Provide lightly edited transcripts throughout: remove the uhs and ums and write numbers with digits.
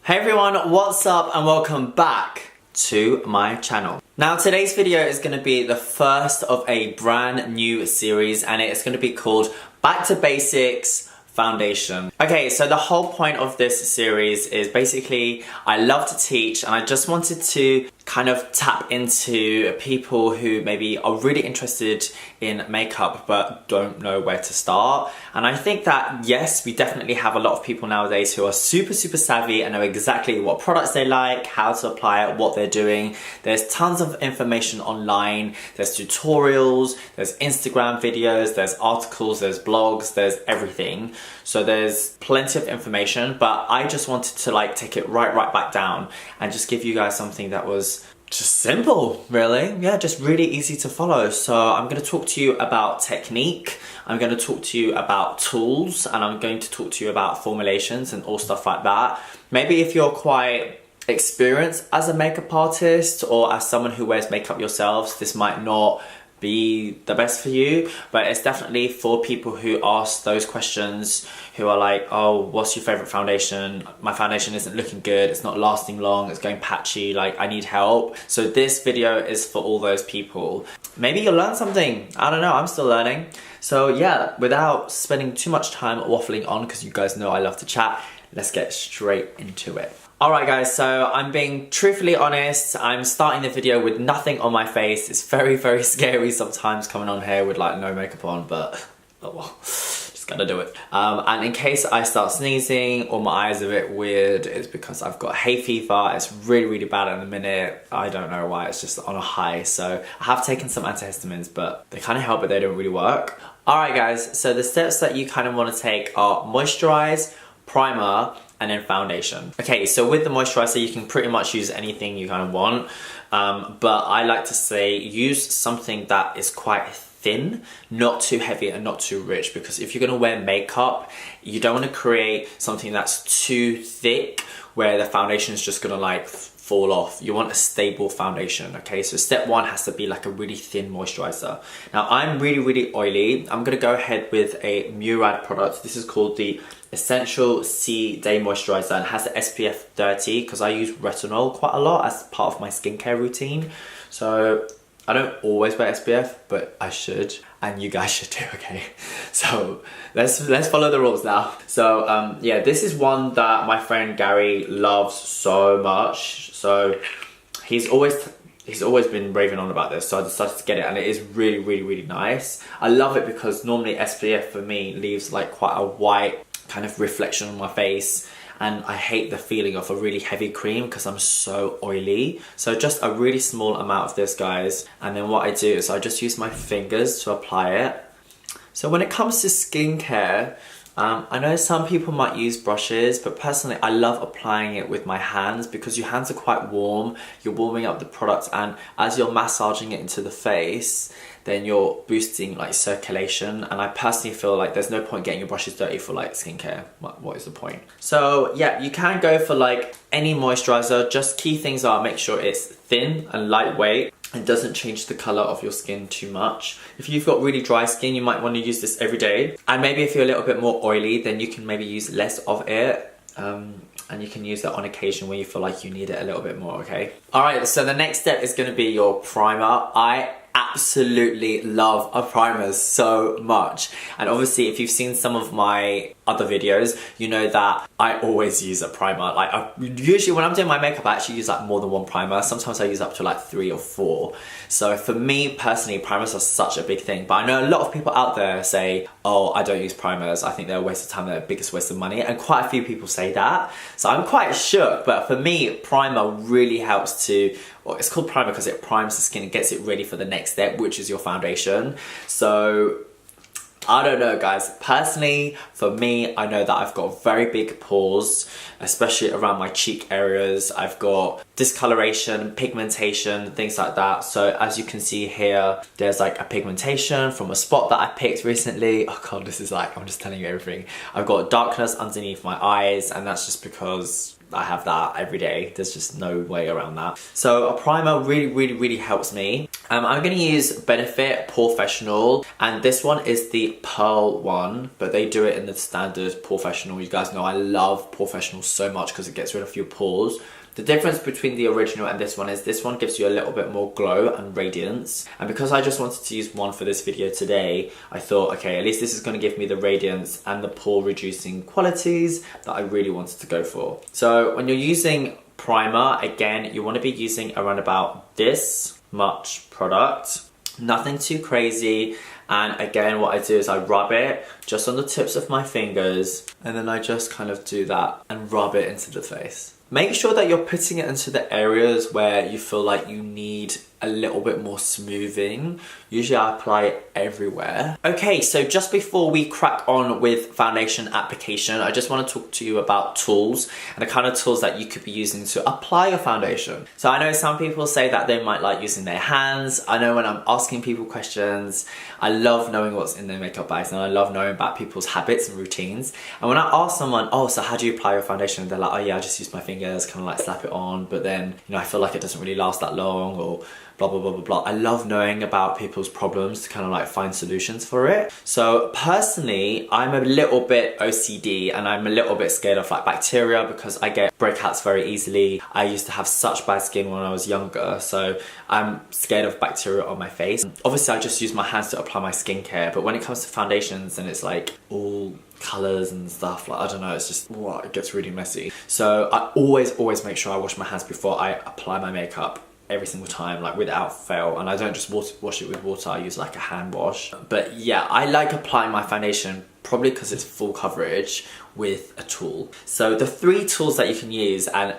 Hey everyone, what's up and welcome back to my channel. Now today's video is going to be the first of a brand new series and it's going to be called Back to Basics Foundation. Okay, so the whole point of this series is basically I love to teach and I just wanted to kind of tap into people who maybe are really interested in makeup but don't know where to start. And I think that yes, we definitely have a lot of people nowadays who are super savvy and know exactly what products they like, how to apply it, what they're doing. There's tons of information online, there's tutorials, there's Instagram videos, there's articles, there's blogs, there's everything. So there's plenty of information, but I just wanted to like take it right back down and just give you guys something that was just simple, really. Yeah, just really easy to follow. So I'm going to talk to you about technique, I'm going to talk to you about tools, and I'm going to talk to you about formulations and all stuff like that. Maybe if you're quite experienced as a makeup artist or as someone who wears makeup yourselves, this might not be the best for you, but it's definitely for people who ask those questions, who are like, oh, what's your favorite foundation? My foundation isn't looking good, it's not lasting long, it's going patchy, like I need help. So this video is for all those people. Maybe you'll learn something, I don't know, I'm still learning. So yeah, without spending too much time waffling on, because you guys know I love to chat, let's get straight into it. Alright guys, so I'm being truthfully honest, I'm starting the video with nothing on my face. It's very scary sometimes coming on here with like no makeup on, but oh well, just gotta do it. And in case I start sneezing or my eyes are a bit weird, it's because I've got hay fever. It's really bad at the minute. I don't know why, it's just on a high. So I have taken some antihistamines, but they kind of help, but they don't really work. Alright guys, so the steps that you kind of want to take are moisturize, primer, and then foundation. Okay, so with the moisturizer, you can pretty much use anything you kind of want, but I like to say use something that is quite thin, not too heavy and not too rich, because if you're gonna wear makeup, you don't want to create something that's too thick where the foundation is just gonna like fall off. You want a stable foundation, okay? So step one has to be like a really thin moisturizer. Now I'm really oily. I'm gonna go ahead with a Murad product. This is called the Essential C Day Moisturizer and has the SPF 30 because I use retinol quite a lot as part of my skincare routine. So I don't always wear SPF, but I should, and you guys should too, okay? So let's follow the rules now. So yeah, this is one that my friend Gary loves so much. So he's always been raving on about this, so I decided to get it, and it is really nice. I love it because normally SPF for me leaves like quite a white kind of reflection on my face, and I hate the feeling of a really heavy cream because I'm so oily. So just a really small amount of this, guys, and then what I do is I just use my fingers to apply it. So when it comes to skincare, I know some people might use brushes, but personally I love applying it with my hands because your hands are quite warm, you're warming up the product, and as you're massaging it into the face, then you're boosting like circulation, and I personally feel like there's no point getting your brushes dirty for like skincare. What is the point? So yeah, you can go for like any moisturizer, just key things are make sure it's thin and lightweight. It doesn't change the colour of your skin too much. If you've got really dry skin, you might want to use this every day. And maybe if you're a little bit more oily, then you can maybe use less of it. And you can use that on occasion when you feel like you need it a little bit more, okay? Alright, so the next step is going to be your primer. I absolutely love a primer so much, and obviously if you've seen some of my other videos, you know that I always use a primer. Like usually when I'm doing my makeup, I actually use like more than one primer. Sometimes I use up to like 3 or 4. So for me personally, primers are such a big thing, but I know a lot of people out there say, oh, I don't use primers, I think they're a waste of time, they're the biggest waste of money, and quite a few people say that. So I'm quite shook, but for me, primer really helps to, well, it's called primer because it primes the skin and gets it ready for the next step, which is your foundation. So I don't know, guys. Personally, for me, I know that I've got very big pores, especially around my cheek areas. I've got discoloration, pigmentation, things like that. So as you can see here, there's like a pigmentation from a spot that I picked recently. Oh God, this is like, I'm just telling you everything. I've got darkness underneath my eyes, and that's just because I have that every day. There's just no way around that. So a primer really helps me. I'm going to use Benefit Professional, and this one is the Pearl one, but they do it in the standard Professional. You guys know I love Professional so much because it gets rid of your pores. The difference between the original and this one is this one gives you a little bit more glow and radiance. And because I just wanted to use one for this video today, I thought, okay, at least this is going to give me the radiance and the pore reducing qualities that I really wanted to go for. So when you're using primer, again, you want to be using around about this much product. Nothing too crazy. And again, what I do is I rub it just on the tips of my fingers, and then I just kind of do that and rub it into the face. Make sure that you're putting it into the areas where you feel like you need a little bit more smoothing. Usually I apply it everywhere. Okay, so just before we crack on with foundation application, I just want to talk to you about tools and the kind of tools that you could be using to apply your foundation. So I know some people say that they might like using their hands. I know when I'm asking people questions, I love knowing what's in their makeup bags, and I love knowing about people's habits and routines. And when I ask someone, oh, so how do you apply your foundation? They're like, oh yeah, I just use my fingers, kind of like slap it on, but then, you know, I feel like it doesn't really last that long, or blah, blah, blah, blah, blah. I love knowing about people's problems to kind of like find solutions for it. So personally, I'm a little bit OCD and I'm a little bit scared of like bacteria because I get breakouts very easily. I used to have such bad skin when I was younger, so I'm scared of bacteria on my face. Obviously, I just use my hands to apply my skincare, but when it comes to foundations and it's like all colors and stuff, like I don't know, it's just, wow, it gets really messy. So I always make sure I wash my hands before I apply my makeup. Every single time, like without fail. And I don't just wash it with water, I use like a hand wash. But yeah, I like applying my foundation probably because it's full coverage with a tool. So the 3 tools that you can use, and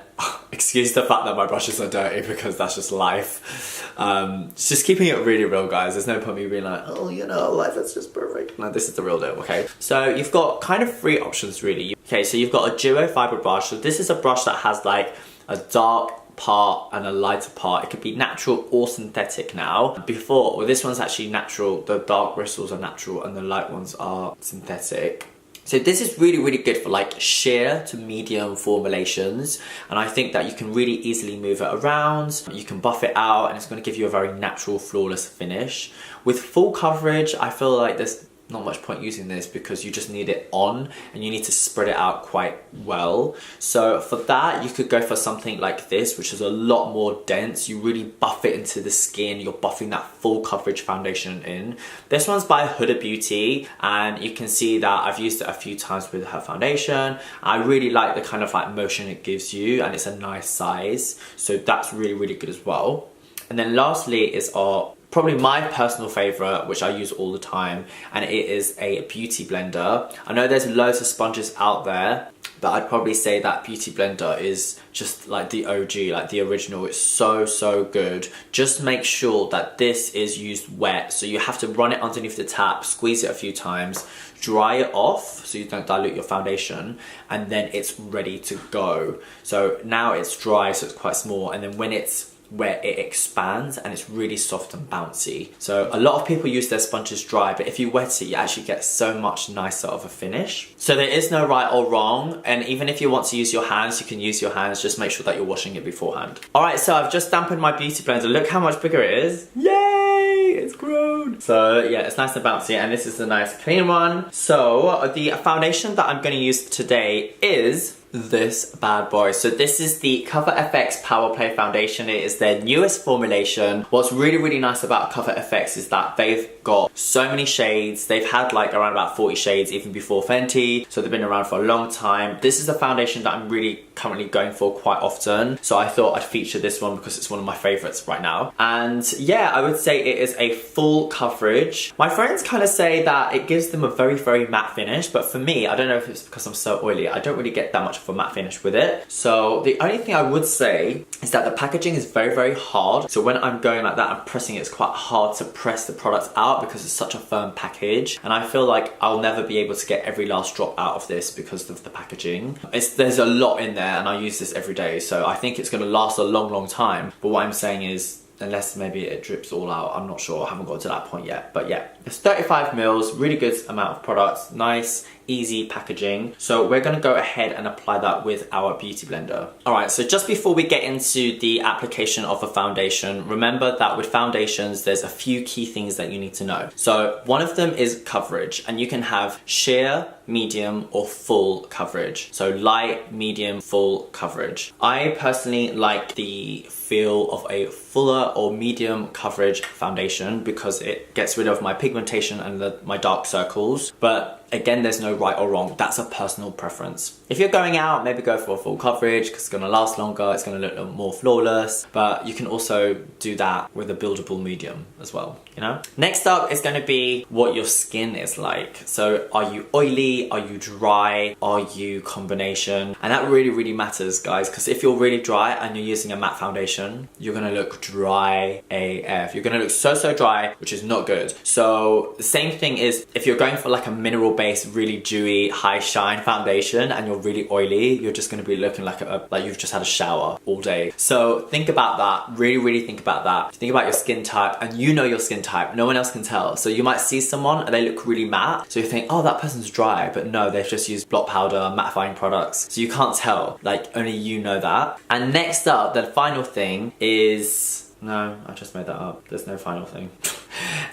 excuse the fact that my brushes are dirty because that's just life. It's just keeping it really real, guys. There's no point me being like, oh, you know, life is just perfect. No, this is the real deal, okay? So you've got kind of 3 options really. Okay, so you've got a duo fiber brush. So this is a brush that has like a dark part and a lighter part. It could be natural or synthetic now. Before, well, this one's actually natural. The dark bristles are natural and the light ones are synthetic. So this is really good for like sheer to medium formulations, and I think that you can really easily move it around. You can buff it out and it's going to give you a very natural, flawless finish. With full coverage, I feel like there's not much point using this because you just need it on and you need to spread it out quite well. So for that, you could go for something like this, which is a lot more dense. You really buff it into the skin. You're buffing that full coverage foundation in. This one's by Huda Beauty, and you can see that I've used it a few times with her foundation. I really like the kind of like motion it gives you, and it's a nice size. So that's really good as well. And then lastly is our probably my personal favorite, which I use all the time, and it is a beauty blender. I know there's loads of sponges out there, but I'd probably say that beauty blender is just like the OG, like the original. It's so good. Just make sure that this is used wet, so you have to run it underneath the tap, squeeze it a few times, dry it off so you don't dilute your foundation, and then it's ready to go. So now it's dry, so it's quite small, and then when it's where it expands and it's really soft and bouncy. So a lot of people use their sponges dry, but if you wet it, you actually get so much nicer of a finish. So there is no right or wrong, and even if you want to use your hands, you can use your hands. Just make sure that you're washing it beforehand. All right, so I've just dampened my beauty blender. Look how much bigger it is. Yay, it's grown. So yeah, it's nice and bouncy, and this is a nice clean one. So the foundation that I'm gonna use today is this bad boy. So this is the Cover FX Power Play Foundation. It is their newest formulation. What's really nice about Cover FX is that they've got so many shades. They've had like around about 40 shades even before Fenty, so they've been around for a long time. This is a foundation that I'm really currently going for quite often, so I thought I'd feature this one because it's one of my favorites right now. And yeah, I would say it is a full coverage. My friends kind of say that it gives them a very matte finish, but for me, I don't know if it's because I'm so oily, I don't really get that much of a matte finish with it. So the only thing I would say is that the packaging is very hard. So when I'm going like that, I'm pressing it, it's quite hard to press the product out because it's such a firm package. And I feel like I'll never be able to get every last drop out of this because of the packaging. There's a lot in there and I use this every day. So I think it's gonna last a long time. But what I'm saying is, unless maybe it drips all out, I'm not sure, I haven't got to that point yet. But yeah, it's 35 mils, really good amount of products, nice, easy packaging. So we're gonna go ahead and apply that with our beauty blender. All right, so just before we get into the application of a foundation, remember that with foundations, there's a few key things that you need to know. So one of them is coverage, and you can have sheer, medium, or full coverage. So light, medium, full coverage. I personally like the feel of a fuller or medium coverage foundation because it gets rid of my pigmentation and my dark circles. But again, there's no right or wrong. That's a personal preference. If you're going out, maybe go for a full coverage because it's gonna last longer, it's gonna look more flawless, but you can also do that with a buildable medium as well, you know? Next up is gonna be what your skin is like. So are you oily? Are you dry? Are you combination? And that really, really matters, guys, because if you're really dry and you're using a matte foundation, you're gonna look dry AF. You're gonna look so dry, which is not good. So the same thing is if you're going for like a mineral based, really dewy, high shine foundation and you're really oily, you're just gonna be looking like you've just had a shower all day. So think about that, really think about that. Think about your skin type, and you know your skin type, no one else can tell. So you might see someone and they look really matte, so you think, oh, that person's dry, but no, they've just used blot powder, mattifying products. So you can't tell, like only you know that. And next up, the final thing is, no, I just made that up. There's no final thing.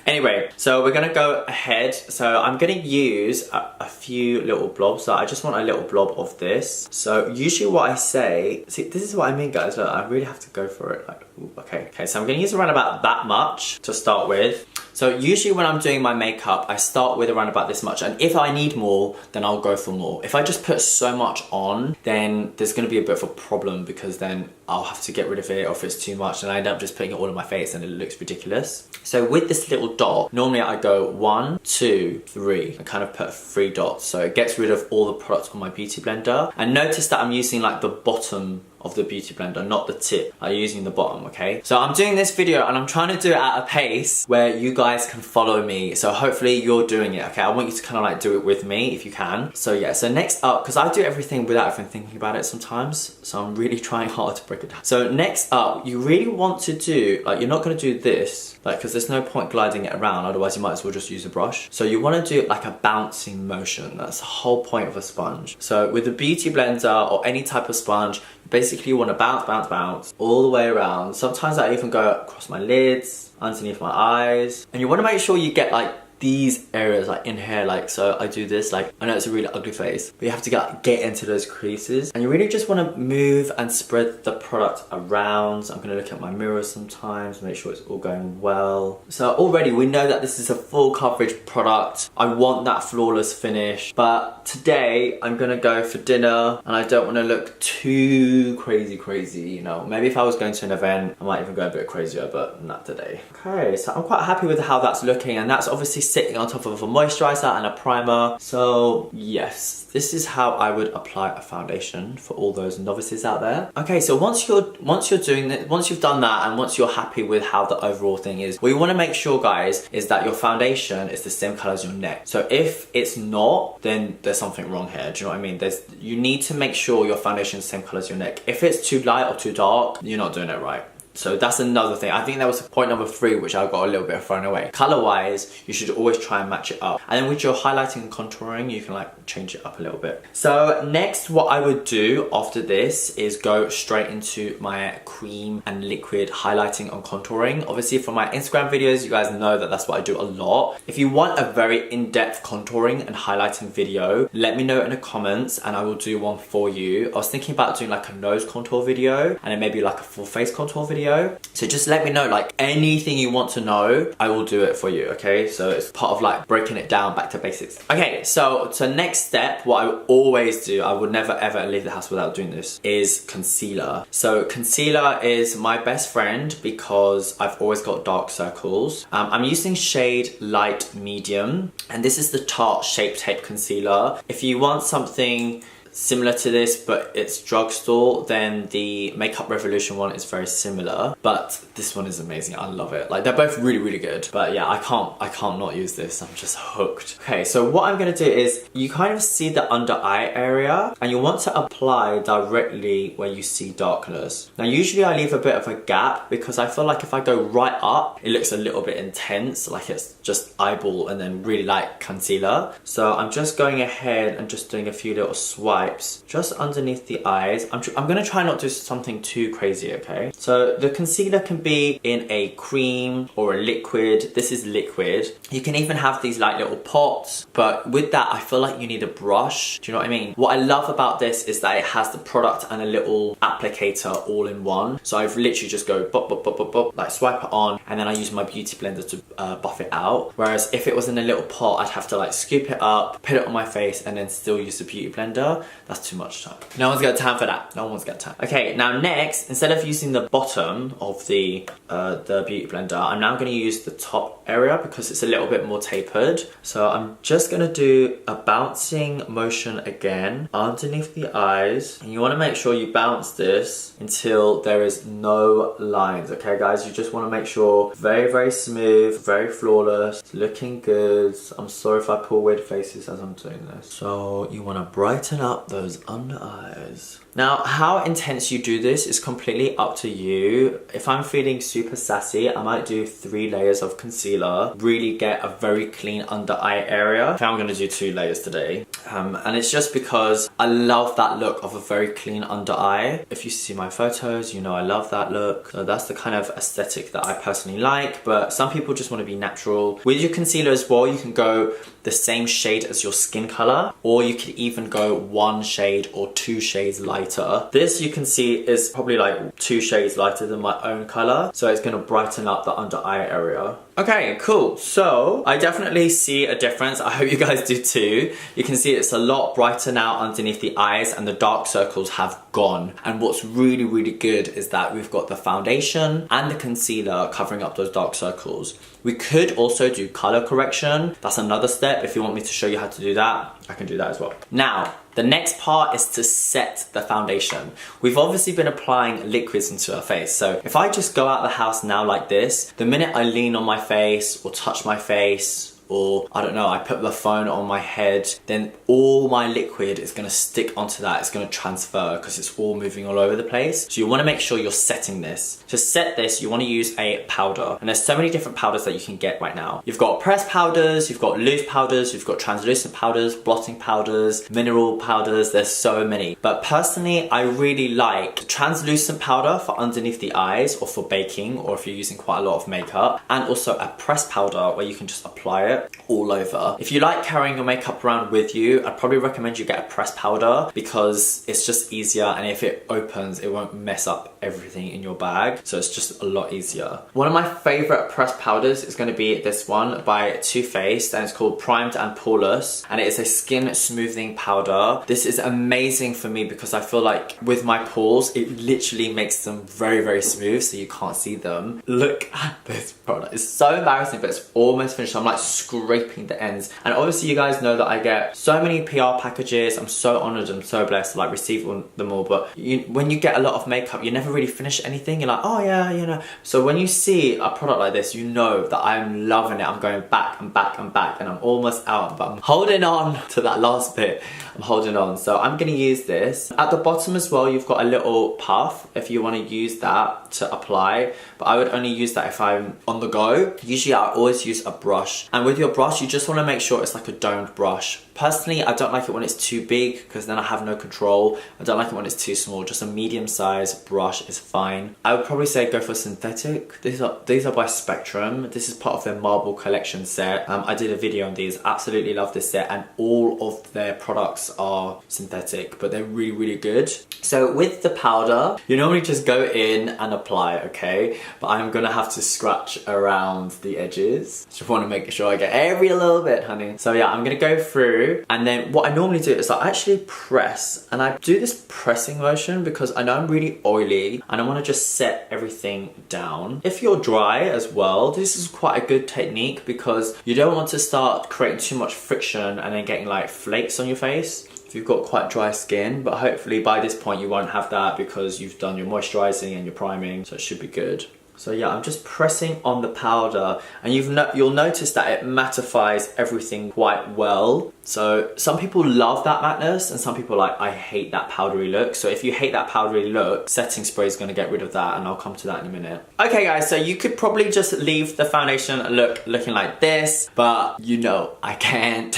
Anyway, so we're gonna go ahead. So I'm gonna use a few little blobs. So I just want a little blob of this. So usually what I say, see, this is what I mean, guys. Look, I really have to go for it. Like, ooh, okay, so I'm gonna use around about that much to start with. So usually when I'm doing my makeup, I start with around about this much. And if I need more, then I'll go for more. If I just put so much on, then there's gonna be a bit of a problem because then I'll have to get rid of it, or if it's too much, and I end up just putting it all on my face and it looks ridiculous. So with this little dot, normally I go 1, 2, 3. I kind of put 3 dots. So it gets rid of all the products on my beauty blender. And notice that I'm using like the bottom of the beauty blender, not the tip. I'm using the bottom, okay? So I'm doing this video and I'm trying to do it at a pace where you guys can follow me. So hopefully you're doing it, okay? I want you to kind of like do it with me if you can. So yeah, so next up, because I do everything without even thinking about it sometimes, so I'm really trying hard to break it down. So next up, you really want to do, like, you're not gonna do this, like, because there's no point gliding it around, otherwise you might as well just use a brush. So you want to do like a bouncing motion. That's the whole point of a sponge. So with a beauty blender or any type of sponge, basically you want to bounce all the way around. Sometimes I even go across my lids, underneath my eyes, and you want to make sure you get like these areas, like in here, like, so I do this, like, I know it's a really ugly face, but you have to get into those creases, and you really just want to move and spread the product around. So I'm going to look at my mirror sometimes, make sure it's all going well. So already we know that this is a full coverage product. I want that flawless finish, but today I'm going to go for dinner and I don't want to look too crazy, you know. Maybe if I was going to an event, I might even go a bit crazier, but not today. Okay, so I'm quite happy with how that's looking, and that's obviously sitting on top of a moisturizer and a primer. So yes, this is how I would apply a foundation for all those novices out there. Okay, so once you're doing that, once you've done that, and once you're happy with how the overall thing is, what you want to make sure, guys, is that your foundation is the same color as your neck. So if it's not, then there's something wrong here. Do you know what I mean? You need to make sure your foundation is the same color as your neck. If it's too light or too dark, you're not doing it right. So that's another thing. I think that was point number 3, which I got a little bit thrown away. Color wise, you should always try and match it up. And then with your highlighting and contouring, you can like change it up a little bit. So next, what I would do after this is go straight into my cream and liquid highlighting and contouring. Obviously from my Instagram videos, you guys know that that's what I do a lot. If you want a very in-depth contouring and highlighting video, let me know in the comments and I will do one for you. I was thinking about doing like a nose contour video and then maybe like a full face contour video. So just let me know, like, anything you want to know, I will do it for you, okay? So it's part of like breaking it down back to basics. Okay, so next step, what I would always do, I would never ever leave the house without doing this, is concealer. So concealer is my best friend because I've always got dark circles. I'm using shade light medium, and this is the Tarte Shape Tape concealer. If you want something similar to this, but it's drugstore, then the Makeup Revolution one is very similar. But this one is amazing. I love it. Like, they're both really, really good. But yeah, I can't not use this. I'm just hooked. Okay, so what I'm gonna do is you kind of see the under eye area, and you want to apply directly where you see darkness. Now, usually I leave a bit of a gap because I feel like if I go right up, it looks a little bit intense, like it's just eyeball and then really light concealer. So I'm just going ahead and just doing a few little swipes just underneath the eyes. I'm gonna try not to do something too crazy, okay? So the concealer can be in a cream or a liquid. This is liquid. You can even have these like little pots, but with that I feel like you need a brush. Do you know what I mean? What I love about this is that it has the product and a little applicator all in one. So I've literally just go bop, bop, bop, bop, bop, like swipe it on, and then I use my beauty blender to buff it out. Whereas if it was in a little pot, I'd have to like scoop it up, put it on my face, and then still use the beauty blender. That's too much time. No one's got time for that. No one's got time. Okay, now next, instead of using the bottom of the beauty blender, I'm now going to use the top area because it's a little bit more tapered. So I'm just going to do a bouncing motion again underneath the eyes, and you want to make sure you bounce this until there is no lines. Okay guys, you just want to make sure very, very smooth, very flawless, it's looking good. I'm sorry if I pull weird faces as I'm doing this. So you want to brighten up those under eyes. Now, how intense you do this is completely up to you. If I'm feeling super sassy, I might do 3 layers of concealer, really get a very clean under eye area. I think I'm gonna do 2 layers today. And it's just because I love that look of a very clean under eye. If you see my photos, you know I love that look. So that's the kind of aesthetic that I personally like, but some people just wanna be natural. With your concealer as well, you can go the same shade as your skin color, or you could even go 1 shade or 2 shades lighter. This, you can see, is probably like 2 shades lighter than my own color, so it's gonna brighten up the under eye area. Okay, cool. So I definitely see a difference. I hope you guys do too. You can see it's a lot brighter now underneath the eyes, and the dark circles have gone. And what's really, really good is that we've got the foundation and the concealer covering up those dark circles. We could also do color correction. That's another step. If you want me to show you how to do that, I can do that as well. Now, the next part is to set the foundation. We've obviously been applying liquids into our face. So if I just go out the house now like this, the minute I lean on my face or touch my face, or I don't know, I put the phone on my head, then all my liquid is gonna stick onto that. It's gonna transfer because it's all moving all over the place. So you wanna make sure you're setting this. To set this, you wanna use a powder. And there's so many different powders that you can get right now. You've got pressed powders, you've got loose powders, you've got translucent powders, blotting powders, mineral powders, there's so many. But personally, I really like the translucent powder for underneath the eyes or for baking, or if you're using quite a lot of makeup, and also a pressed powder where you can just apply it all over. If you like carrying your makeup around with you, I'd probably recommend you get a pressed powder because it's just easier, and if it opens, it won't mess up everything in your bag. So it's just a lot easier. One of my favorite pressed powders is going to be this one by Too Faced, and it's called Primed and Poreless, and it is a skin smoothing powder. This is amazing for me because I feel like with my pores, it literally makes them very, very smooth so you can't see them. Look at this product. It's so embarrassing, but it's almost finished. I'm like scraping the ends, and obviously you guys know that I get so many PR packages. I'm so honored and so blessed to like receive them all, but when you get a lot of makeup, you never really finish anything. You're like, oh yeah, you know. So when you see a product like this, you know that I'm loving it. I'm going back and back and back, and I'm almost out, but I'm holding on to that last bit. I'm holding on. So I'm gonna use this. At the bottom as well, you've got a little puff if you want to use that to apply, but I would only use that if I'm on the go. Usually I always use a brush, and with your brush, you just want to make sure it's like a domed brush. Personally, I don't like it when it's too big because then I have no control. I don't like it when it's too small. Just a medium-sized brush is fine. I would probably say go for synthetic. These are by Spectrum. This is part of their Marble Collection set. I did a video on these. Absolutely love this set, and all of their products are synthetic, but they're really, really good. So with the powder, you normally just go in and apply, okay? But I'm gonna have to scratch around the edges. Just want to make sure I get every little bit, honey. So yeah, I'm gonna go through, and then what I normally do is I actually press, and I do this pressing motion because I know I'm really oily and I want to just set everything down. If you're dry as well, this is quite a good technique because you don't want to start creating too much friction and then getting like flakes on your face. If you've got quite dry skin, but hopefully by this point you won't have that because you've done your moisturizing and your priming, so it should be good. So yeah, I'm just pressing on the powder, and you'll notice that it mattifies everything quite well. So some people love that mattness, and some people are like, I hate that powdery look. So if you hate that powdery look, setting spray is going to get rid of that, and I'll come to that in a minute. Okay guys, so you could probably just leave the foundation look looking like this, but you know I can't.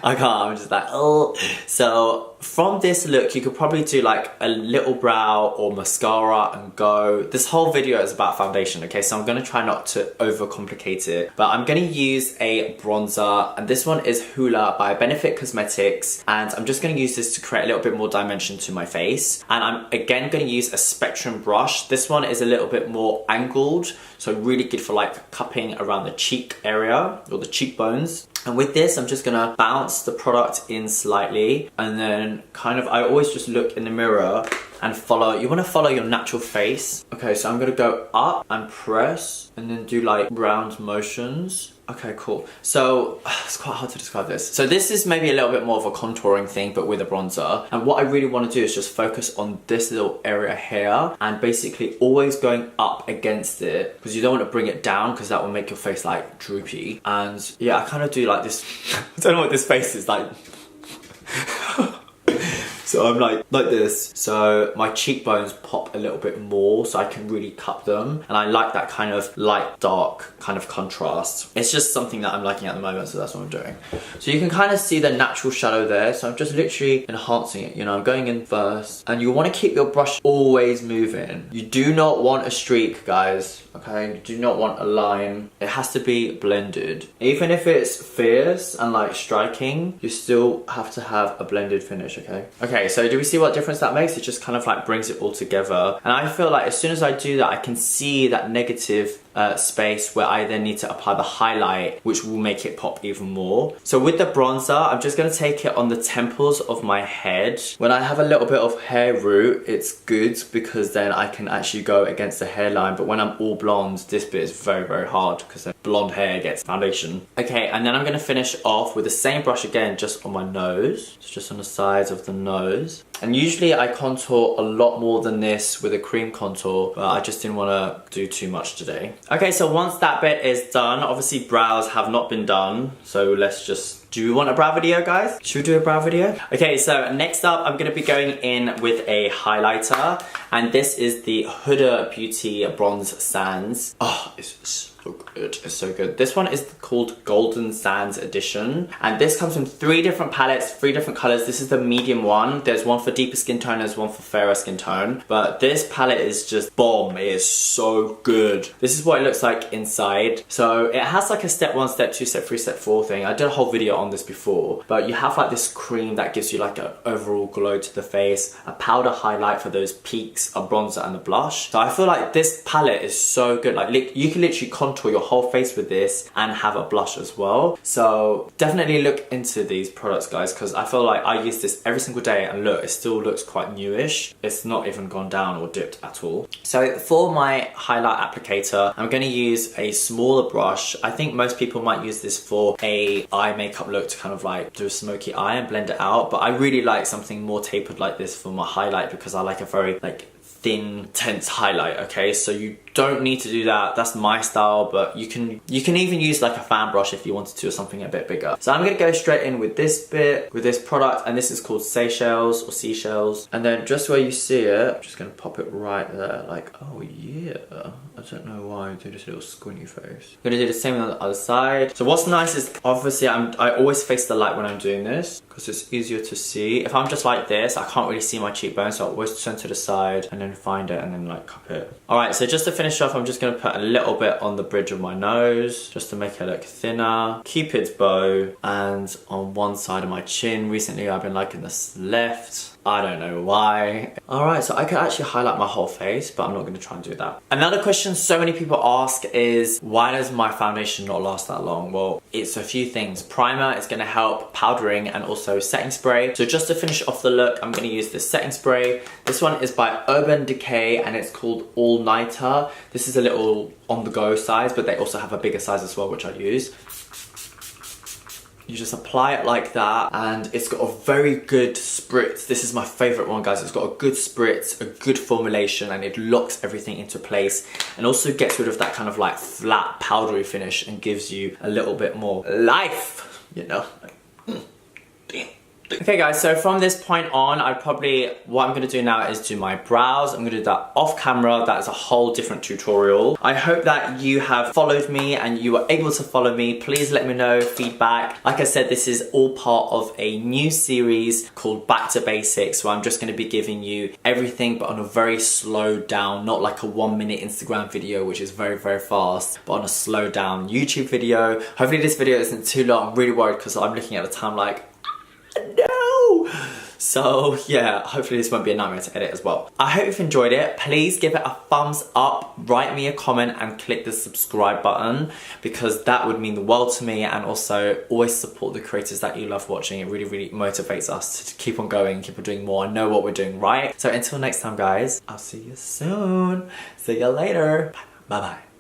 I can't, I'm just like, oh. So from this look, you could probably do like a little brow or mascara and go. This whole video is about foundation, okay? So I'm gonna try not to overcomplicate it, but I'm gonna use a bronzer, and this one is Hoola by Benefit Cosmetics, and I'm just gonna use this to create a little bit more dimension to my face. And I'm again gonna use a Spectrum brush. This one is a little bit more angled, so really good for like cupping around the cheek area or the cheekbones. And with this, I'm just gonna bounce the product in slightly, and then kind of, I always just look in the mirror and follow, you wanna follow your natural face. Okay, so I'm gonna go up and press, and then do like round motions. Okay, cool. So it's quite hard to describe this. So this is maybe a little bit more of a contouring thing, but with a bronzer. And what I really want to do is just focus on this little area here, and basically always going up against it, because you don't want to bring it down because that will make your face like droopy. And yeah, I kind of do like this. I don't know what this face is like. So I'm like this. So my cheekbones pop a little bit more, so I can really cup them. And I like that kind of light, dark kind of contrast. It's just something that I'm liking at the moment, so that's what I'm doing. So you can kind of see the natural shadow there. So I'm just literally enhancing it. You know, I'm going in first. And you want to keep your brush always moving. You do not want a streak, guys. Okay, you do not want a line. It has to be blended. Even if it's fierce and like striking, you still have to have a blended finish, okay? Okay, so do we see what difference that makes? It just kind of like brings it all together. And I feel like as soon as I do that, I can see that negative space where I then need to apply the highlight, which will make it pop even more. So with the bronzer, I'm just gonna take it on the temples of my head. When I have a little bit of hair root, it's good because then I can actually go against the hairline. But when I'm all blonde, this bit is very, very hard because blonde hair gets foundation. Okay, and then I'm gonna finish off with the same brush again, just on my nose. It's just on the sides of the nose. And usually I contour a lot more than this with a cream contour, but I just didn't want to do too much today. Okay, so once that bit is done, obviously brows have not been done, so let's just... Do you want a brow video, guys? Should we do a brow video? Okay, so next up, I'm going to be going in with a highlighter, and this is the Huda Beauty Bronze Sands. Oh, it's so good. It's so good. This one is called Golden Sands Edition, and this comes from 3 different palettes, 3 different colors. This is the medium one. There's one for deeper skin tone, there's one for fairer skin tone, but this palette is just bomb. It is so good. This is what it looks like inside. So it has like a step 1, step 2, step 3, step 4 thing. I did a whole video on this before, but you have like this cream that gives you like an overall glow to the face, a powder highlight for those peaks, a bronzer and a blush. So I feel like this palette is so good. Like you can literally contour your whole face with this and have a blush as well. So definitely look into these products, guys, because I feel like I use this every single day, and look, it still looks quite newish. It's not even gone down or dipped at all. So for my highlight applicator, I'm going to use a smaller brush. I think most people might use this for a eye makeup look to kind of like do a smoky eye and blend it out, but I really like something more tapered like this for my highlight because I like a very like thin, tense highlight, okay? So you don't need to do that. That's my style, but you can even use like a fan brush if you wanted to, or something a bit bigger. So I'm gonna go straight in with this bit, with this product, and this is called Seychelles or Seashells. And then just where you see it, I'm just gonna pop it right there, like, oh yeah. I don't know why I do this little squinty face. I'm gonna do the same on the other side. So what's nice is, obviously I always face the light when I'm doing this, because it's easier to see. If I'm just like this, I can't really see my cheekbones, so I always turn to the side and then find it and then like cup it. Alright, so just to finish off, I'm just gonna put a little bit on the bridge of my nose, just to make it look thinner. Cupid's bow, and on one side of my chin. Recently I've been liking this left. I don't know why. Alright, so I could actually highlight my whole face, but I'm not going to try and do that. Another question so many people ask is, why does my foundation not last that long? Well, it's a few things. Primer is going to help, powdering, and also setting spray. So just to finish off the look, I'm going to use this setting spray. This one is by Urban Decay, and it's called All Nighter. This is a little on the go size, but they also have a bigger size as well, which I use. You just apply it like that, and it's got a very good spritz. This is my favorite one, guys. It's got a good spritz, a good formulation, and it locks everything into place and also gets rid of that kind of like flat powdery finish and gives you a little bit more life, you know. Damn. Okay guys, so from this point on, what I'm gonna do now is do my brows. I'm gonna do that off camera. That is a whole different tutorial. I hope that you have followed me and you were able to follow me. Please let me know feedback. Like I said, this is all part of a new series called Back to Basics, where I'm just gonna be giving you everything but on a very slowed down, not like a 1 minute Instagram video, which is very, very fast, but on a slowed down YouTube video. Hopefully this video isn't too long. I'm really worried because I'm looking at the time like, no! So yeah, hopefully this won't be a nightmare to edit as well. I hope you've enjoyed it. Please give it a thumbs up, write me a comment and click the subscribe button, because that would mean the world to me, and also always support the creators that you love watching. It really, really motivates us to keep on going, keep on doing more, and know what we're doing right. So until next time guys, I'll see you soon. See you later. Bye bye.